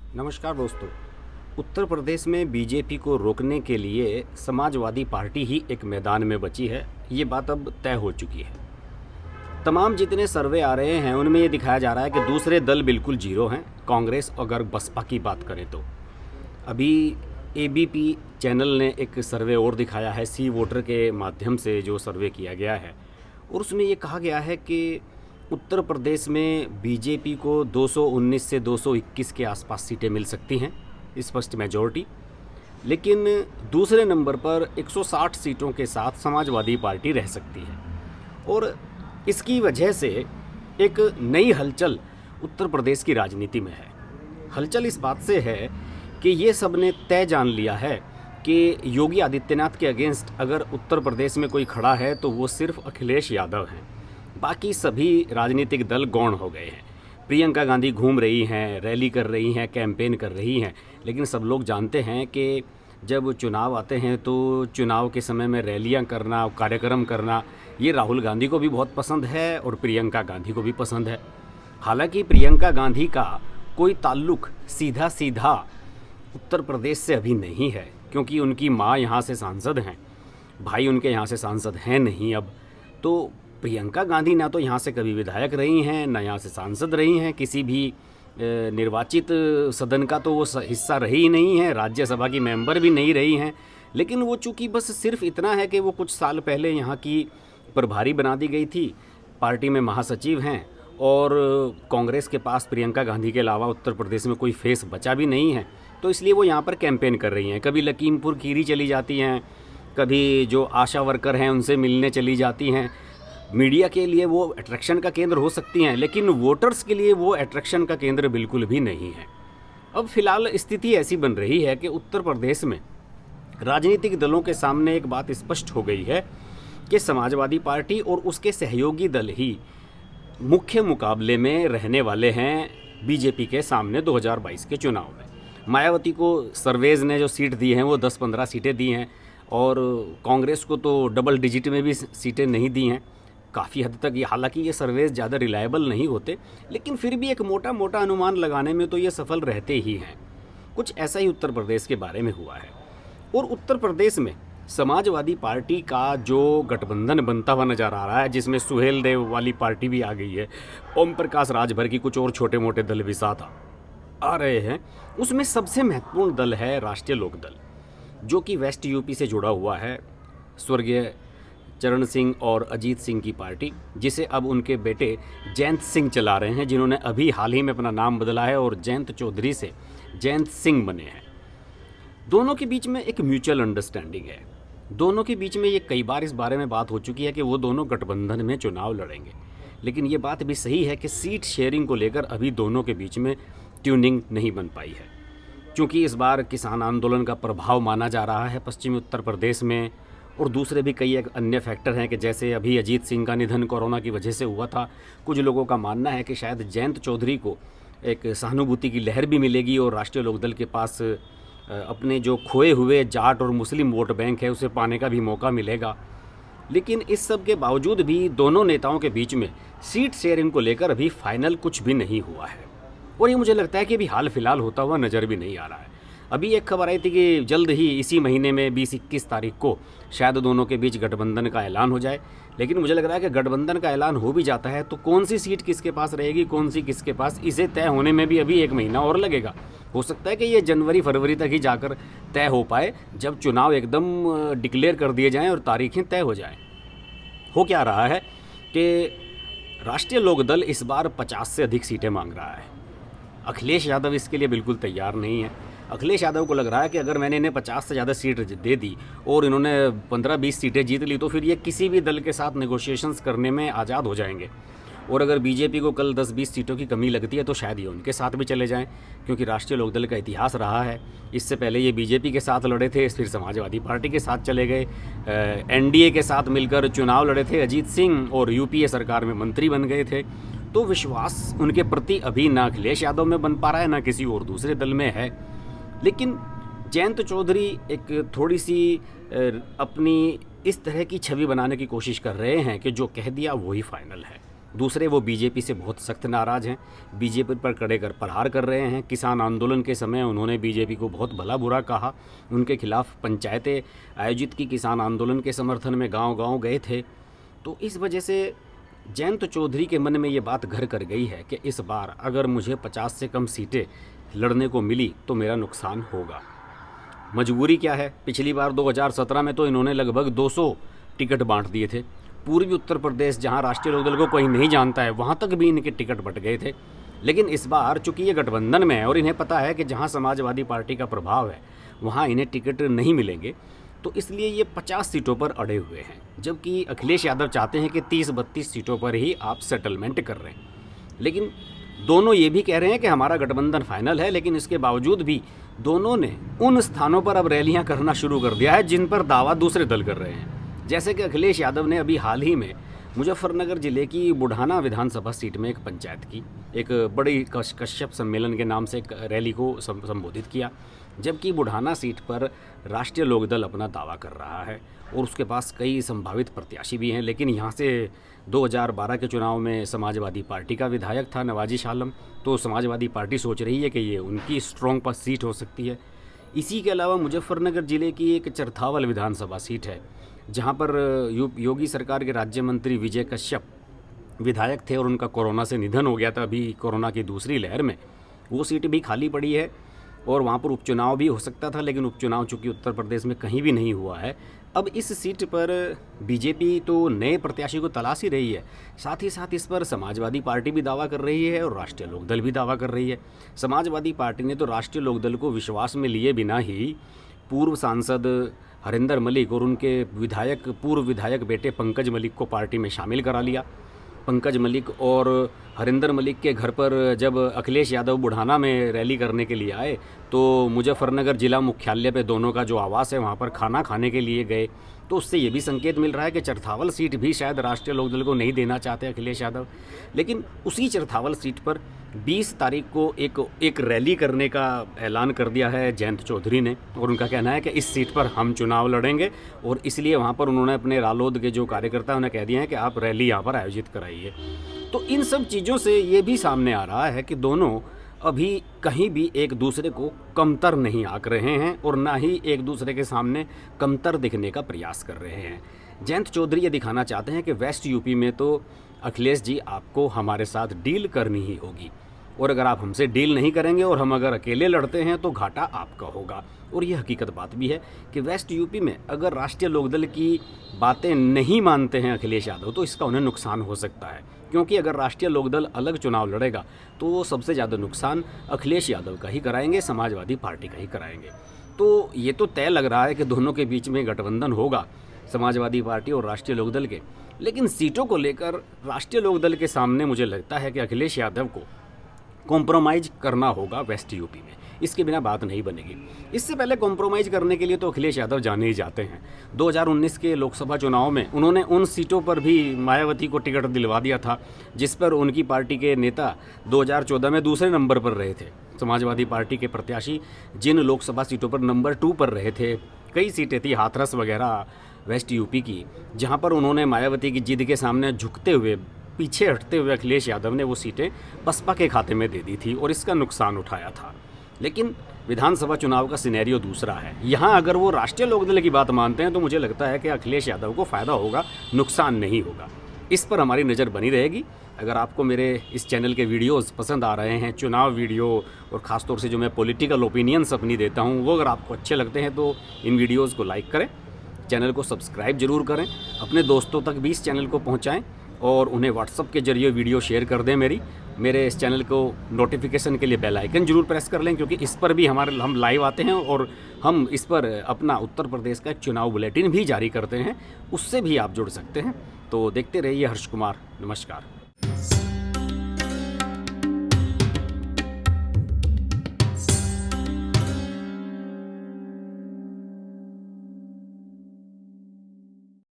नमस्कार दोस्तों। उत्तर प्रदेश में बीजेपी को रोकने के लिए समाजवादी पार्टी ही एक मैदान में बची है। ये बात अब तय हो चुकी है। तमाम जितने सर्वे आ रहे हैं उनमें ये दिखाया जा रहा है कि दूसरे दल बिल्कुल जीरो हैं। कांग्रेस अगर बसपा की बात करें तो अभी एबीपी चैनल ने एक सर्वे और दिखाया है, सी वोटर के माध्यम से जो सर्वे किया गया है, और उसमें ये कहा गया है कि उत्तर प्रदेश में बीजेपी को 219 से 221 के आसपास सीटें मिल सकती हैं, स्पष्ट मेजॉरिटी। लेकिन दूसरे नंबर पर 160 सीटों के साथ समाजवादी पार्टी रह सकती है। और इसकी वजह से एक नई हलचल उत्तर प्रदेश की राजनीति में है। हलचल इस बात से है कि ये सब ने तय जान लिया है कि योगी आदित्यनाथ के अगेंस्ट अगर उत्तर प्रदेश में कोई खड़ा है तो वो सिर्फ अखिलेश यादव हैं। बाकी सभी राजनीतिक दल गौण हो गए हैं। प्रियंका गांधी घूम रही हैं, रैली कर रही हैं, कैंपेन कर रही हैं, लेकिन सब लोग जानते हैं कि जब चुनाव आते हैं तो चुनाव के समय में रैलियां करना, कार्यक्रम करना, ये राहुल गांधी को भी बहुत पसंद है और प्रियंका गांधी को भी पसंद है। हालांकि प्रियंका गांधी का कोई ताल्लुक सीधा सीधा उत्तर प्रदेश से अभी नहीं है, क्योंकि उनकी माँ यहाँ से सांसद हैं, भाई उनके यहाँ से सांसद हैं नहीं अब। तो प्रियंका गांधी ना तो यहाँ से कभी विधायक रही हैं, ना यहाँ से सांसद रही हैं, किसी भी निर्वाचित सदन का तो वो हिस्सा रही ही नहीं है, राज्यसभा की मेंबर भी नहीं रही हैं। लेकिन वो चूँकि बस सिर्फ इतना है कि वो कुछ साल पहले यहाँ की प्रभारी बना दी गई थी, पार्टी में महासचिव हैं, और कांग्रेस के पास प्रियंका गांधी के अलावा उत्तर प्रदेश में कोई फेस बचा भी नहीं है, तो इसलिए वो यहाँ पर कैंपेन कर रही हैं। कभी लखीमपुर खीरी चली जाती हैं, कभी जो आशा वर्कर हैं उनसे मिलने चली जाती हैं। मीडिया के लिए वो अट्रैक्शन का केंद्र हो सकती हैं, लेकिन वोटर्स के लिए वो अट्रैक्शन का केंद्र बिल्कुल भी नहीं है। अब फिलहाल स्थिति ऐसी बन रही है कि उत्तर प्रदेश में राजनीतिक दलों के सामने एक बात स्पष्ट हो गई है कि समाजवादी पार्टी और उसके सहयोगी दल ही मुख्य मुकाबले में रहने वाले हैं बीजेपी के सामने 2022 के चुनाव में। मायावती को सर्वेज ने जो सीट दी हैं वो 10-15 सीटें दी हैं, और कांग्रेस को तो डबल डिजिट में भी सीटें नहीं दी हैं काफ़ी हद तक। ये हालांकि ये सर्वेज ज़्यादा रिलायबल नहीं होते, लेकिन फिर भी एक मोटा मोटा अनुमान लगाने में तो ये सफल रहते ही हैं। कुछ ऐसा ही उत्तर प्रदेश के बारे में हुआ है। और उत्तर प्रदेश में समाजवादी पार्टी का जो गठबंधन बनता हुआ नज़र आ रहा है, जिसमें सुहेल देव वाली पार्टी भी आ गई है, ओम प्रकाश राजभर की कुछ और छोटे मोटे दल भी साथ आ रहे हैं, उसमें सबसे महत्वपूर्ण दल है राष्ट्रीय लोकदल, जो कि वेस्ट यूपी से जुड़ा हुआ है, स्वर्गीय चरण सिंह और अजीत सिंह की पार्टी, जिसे अब उनके बेटे जयंत सिंह चला रहे हैं, जिन्होंने अभी हाल ही में अपना नाम बदला है और जयंत चौधरी से जयंत सिंह बने हैं। दोनों के बीच में एक म्यूचुअल अंडरस्टैंडिंग है। दोनों के बीच में ये कई बार इस बारे में बात हो चुकी है कि वो दोनों गठबंधन में चुनाव लड़ेंगे, लेकिन ये बात भी सही है कि सीट शेयरिंग को लेकर अभी दोनों के बीच में ट्यूनिंग नहीं बन पाई है। क्योंकि इस बार किसान आंदोलन का प्रभाव माना जा रहा है पश्चिमी उत्तर प्रदेश में, और दूसरे भी कई एक अन्य फैक्टर हैं कि जैसे अभी अजीत सिंह का निधन कोरोना की वजह से हुआ था। कुछ लोगों का मानना है कि शायद जयंत चौधरी को एक सहानुभूति की लहर भी मिलेगी और राष्ट्रीय लोकदल के पास अपने जो खोए हुए जाट और मुस्लिम वोट बैंक है उसे पाने का भी मौका मिलेगा। लेकिन इस सब के बावजूद भी दोनों नेताओं के बीच में सीट शेयरिंग को लेकर अभी फाइनल कुछ भी नहीं हुआ है, और ये मुझे लगता है कि अभी हाल फिलहाल होता हुआ नज़र भी नहीं आ रहा है। अभी एक खबर आई थी कि जल्द ही इसी महीने में 20-21 तारीख को शायद दोनों के बीच गठबंधन का ऐलान हो जाए, लेकिन मुझे लग रहा है कि गठबंधन का ऐलान हो भी जाता है तो कौन सी सीट किसके पास रहेगी, कौन सी किसके पास, इसे तय होने में भी अभी 1 महीना और लगेगा। हो सकता है कि ये जनवरी-फरवरी तक ही जाकर तय हो पाए, जब चुनाव एकदम डिक्लेयर कर दिए जाएँ और तारीखें तय हो जाएँ। हो क्या रहा है कि राष्ट्रीय लोकदल इस बार 50 से अधिक सीटें मांग रहा है। अखिलेश यादव इसके लिए बिल्कुल तैयार नहीं है। अखिलेश यादव को लग रहा है कि अगर मैंने इन्हें 50 से ज़्यादा सीट दे दी और इन्होंने 15-20 सीटें जीत ली तो फिर ये किसी भी दल के साथ नेगोशिएशंस करने में आज़ाद हो जाएंगे, और अगर बीजेपी को कल 10-20 सीटों की कमी लगती है तो शायद ये उनके साथ भी चले जाएं, क्योंकि राष्ट्रीय लोकदल का इतिहास रहा है। इससे पहले ये बीजेपी के साथ लड़े थे, फिर समाजवादी पार्टी के साथ चले गए, एनडीए के साथ मिलकर चुनाव लड़े थे अजीत सिंह, और यूपीए सरकार में मंत्री बन गए थे। तो विश्वास उनके प्रति अभी ना अखिलेश यादव में बन पा रहा है, ना किसी और दूसरे दल में है। लेकिन जयंत चौधरी एक थोड़ी सी अपनी इस तरह की छवि बनाने की कोशिश कर रहे हैं कि जो कह दिया वही फाइनल है। दूसरे वो बीजेपी से बहुत सख्त नाराज़ हैं, बीजेपी पर कड़े कर प्रहार कर रहे हैं। किसान आंदोलन के समय उन्होंने बीजेपी को बहुत भला बुरा कहा, उनके खिलाफ पंचायतें आयोजित की, किसान आंदोलन के समर्थन में गांव-गांव गए थे। तो इस वजह से जयंत चौधरी के मन में ये बात घर कर गई है कि इस बार अगर मुझे 50 से कम सीटें लड़ने को मिली तो मेरा नुकसान होगा। मजबूरी क्या है, पिछली बार 2017 में तो इन्होंने लगभग 200 टिकट बांट दिए थे। पूर्वी उत्तर प्रदेश जहां राष्ट्रीय लोकदल को कोई नहीं जानता है वहां तक भी इनके टिकट बट गए थे। लेकिन इस बार चूंकि ये गठबंधन में है और इन्हें पता है कि जहां समाजवादी पार्टी का प्रभाव है वहां इन्हें टिकट नहीं मिलेंगे, तो इसलिए ये 50 सीटों पर अड़े हुए हैं। जबकि अखिलेश यादव चाहते हैं कि 30-32 सीटों पर ही आप सेटलमेंट कर रहे हैं। लेकिन दोनों ये भी कह रहे हैं कि हमारा गठबंधन फाइनल है, लेकिन इसके बावजूद भी दोनों ने उन स्थानों पर अब रैलियां करना शुरू कर दिया है जिन पर दावा दूसरे दल कर रहे हैं। जैसे कि अखिलेश यादव ने अभी हाल ही में मुजफ्फरनगर जिले की बुढ़ाना विधानसभा सीट में एक पंचायत की एक बड़ी कश्यप सम्मेलन के नाम से एक रैली को संबोधित किया। जबकि बुढ़ाना सीट पर राष्ट्रीय लोकदल अपना दावा कर रहा है और उसके पास कई संभावित प्रत्याशी भी हैं। लेकिन यहाँ से 2012 के चुनाव में समाजवादी पार्टी का विधायक था नवाजिश आलम, तो समाजवादी पार्टी सोच रही है कि ये उनकी स्ट्रॉन्ग पर सीट हो सकती है। इसी के अलावा मुजफ्फरनगर जिले की एक चरथावल विधानसभा सीट है जहाँ पर योगी सरकार के राज्य मंत्री विजय कश्यप विधायक थे और उनका कोरोना से निधन हो गया था अभी कोरोना की दूसरी लहर में। वो सीट भी खाली पड़ी है और वहाँ पर उपचुनाव भी हो सकता था, लेकिन उपचुनाव चूँकि उत्तर प्रदेश में कहीं भी नहीं हुआ है। अब इस सीट पर बीजेपी तो नए प्रत्याशी को तलाश ही रही है, साथ ही साथ इस पर समाजवादी पार्टी भी दावा कर रही है और राष्ट्रीय लोकदल भी दावा कर रही है। समाजवादी पार्टी ने तो राष्ट्रीय लोकदल को विश्वास में लिए बिना ही पूर्व सांसद हरिंदर मलिक और उनके पूर्व विधायक बेटे पंकज मलिक को पार्टी में शामिल करा लिया। पंकज मलिक और हरिंदर मलिक के घर पर जब अखिलेश यादव बुढ़ाना में रैली करने के लिए आए तो मुजफ्फरनगर जिला मुख्यालय पे दोनों का जो आवास है वहाँ पर खाना खाने के लिए गए। तो उससे ये भी संकेत मिल रहा है कि चरथावल सीट भी शायद राष्ट्रीय लोकदल को नहीं देना चाहते अखिलेश यादव। लेकिन उसी चरथावल सीट पर 20 तारीख को एक रैली करने का ऐलान कर दिया है जयंत चौधरी ने और उनका कहना है कि इस सीट पर हम चुनाव लड़ेंगे और इसलिए वहाँ पर उन्होंने अपने रालोद के जो कार्यकर्ता उन्हें कह दिया है कि आप रैली यहाँ पर आयोजित कराइए। तो इन सब चीज़ों से ये भी सामने आ रहा है कि दोनों अभी कहीं भी एक दूसरे को कमतर नहीं आंक रहे हैं और ना ही एक दूसरे के सामने कमतर दिखने का प्रयास कर रहे हैं। जयंत चौधरी ये दिखाना चाहते हैं कि वेस्ट यूपी में तो अखिलेश जी आपको हमारे साथ डील करनी ही होगी और अगर आप हमसे डील नहीं करेंगे और हम अगर अकेले लड़ते हैं तो घाटा आपका होगा। और ये हकीकत बात भी है कि वेस्ट यूपी में अगर राष्ट्रीय लोकदल की बातें नहीं मानते हैं अखिलेश यादव तो इसका उन्हें नुकसान हो सकता है, क्योंकि अगर राष्ट्रीय लोकदल अलग चुनाव लड़ेगा तो वो सबसे ज़्यादा नुकसान अखिलेश यादव का ही कराएंगे, समाजवादी पार्टी का ही कराएंगे। तो ये तो तय लग रहा है कि दोनों के बीच में गठबंधन होगा, समाजवादी पार्टी और राष्ट्रीय लोकदल के। लेकिन सीटों को लेकर राष्ट्रीय लोकदल के सामने मुझे लगता है कि अखिलेश यादव को कॉम्प्रोमाइज़ करना होगा वेस्ट यूपी में, इसके बिना बात नहीं बनेगी। इससे पहले कॉम्प्रोमाइज़ करने के लिए तो अखिलेश यादव जाने ही जाते हैं। 2019 के लोकसभा चुनाव में उन्होंने उन सीटों पर भी मायावती को टिकट दिलवा दिया था जिस पर उनकी पार्टी के नेता 2014 में दूसरे नंबर पर रहे थे। समाजवादी पार्टी के प्रत्याशी जिन लोकसभा सीटों पर नंबर 2 पर रहे थे, कई सीटें थी हाथरस वगैरह वेस्ट यूपी की, जहाँ पर उन्होंने मायावती की जिद के सामने झुकते हुए पीछे हटते हुए अखिलेश यादव ने वो सीटें बसपा के खाते में दे दी थी और इसका नुकसान उठाया था। लेकिन विधानसभा चुनाव का सिनेरियो दूसरा है। यहाँ अगर वो राष्ट्रीय लोकदल की बात मानते हैं तो मुझे लगता है कि अखिलेश यादव को फ़ायदा होगा, नुकसान नहीं होगा। इस पर हमारी नज़र बनी रहेगी। अगर आपको मेरे इस चैनल के वीडियोस पसंद आ रहे हैं, चुनाव वीडियो और ख़ासतौर से जो मैं पॉलिटिकल ओपिनियंस अपनी देता हूँ वो अगर आपको अच्छे लगते हैं तो इन वीडियोज़ को लाइक करें, चैनल को सब्सक्राइब ज़रूर करें, अपने दोस्तों तक भी इस चैनल को पहुँचाएँ और उन्हें व्हाट्सएप के जरिए वीडियो शेयर कर दें। मेरे इस चैनल को नोटिफिकेशन के लिए बेल आइकन जरूर प्रेस कर लें, क्योंकि इस पर भी हम लाइव आते हैं और हम इस पर अपना उत्तर प्रदेश का एक चुनाव बुलेटिन भी जारी करते हैं, उससे भी आप जुड़ सकते हैं। तो देखते रहिए हर्ष कुमार। नमस्कार।